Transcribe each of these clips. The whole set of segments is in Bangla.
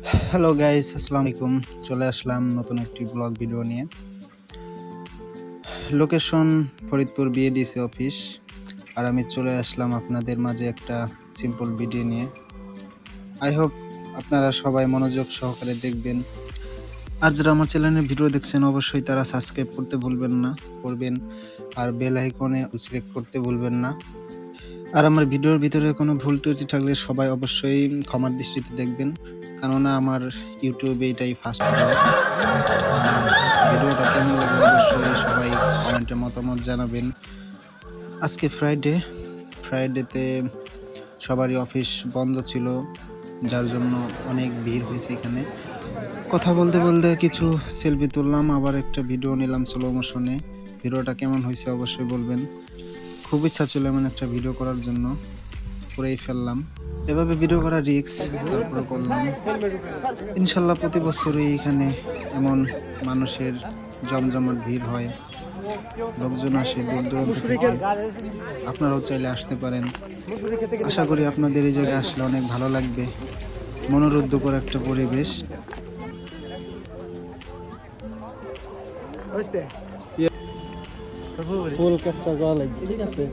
হ্যালো গাইস, আসসালামু আলাইকুম। চলে আসলাম নতুন একটি ব্লগ ভিডিও নিয়ে। Location Faridpur BADC office. আর আমি চলে আসলাম আপনাদের মাঝে একটা সিম্পল ভিডিও নিয়ে। আই হোপ আপনারা সবাই মনোযোগ সহকারে দেখবেন। আর যারা আমার চ্যানেলের ভিডিও দেখছেন অবশ্যই তারা সাবস্ক্রাইব করতে ভুলবেন না, করবেন। আর বেল আইকনে সিলেক্ট করতে ভুলবেন না। আর আমার ভিডিওর ভিতরে কোনো ভুল ত্রুটি থাকলে সবাই অবশ্যই ক্ষমার দৃষ্টিতে দেখবেন, কেননা আমার ইউটিউবে এটাই ফার্স্ট ব্লগ। আর ভিডিওটা কেমন লাগলো অবশ্যই সবাই কমেন্টে মতামত জানাবেন। আজকে ফ্রাইডেতে সবারই অফিস বন্ধ ছিল, যার জন্য অনেক ভিড় হয়েছে এখানে। কথা বলতে বলতে কিছু সেলফি তুললাম, আবার একটা ভিডিও নিলাম স্লো মোশনে। ভিডিওটা কেমন হয়েছে অবশ্যই বলবেন। খুব ইচ্ছা ছিল এমন একটা ভিডিও করার জন্য, করেই ফেললাম। এভাবে ভিডিও করা রিস্ক, তারপরে করলাম। ইনশাল্লাহ প্রতি বছরই এখানে এমন মানুষের জমজমাট ভিড় হয়, লোকজন আসে দূর দূরান্ত থেকে। আপনারাও চাইলে আসতে পারেন। আশা করি আপনাদের এই জায়গায় আসলে অনেক ভালো লাগবে। মনোরুদ্ধকর একটা পরিবেশ। ফুল ক্যাপচার করা লাগবে, ঠিক আছে?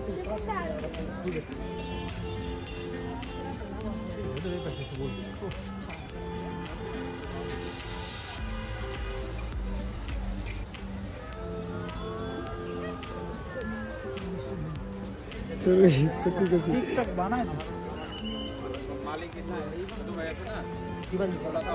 টিকটক বানায় না মালিক না এই ছোট ভাই আছে না কি বল বলা তো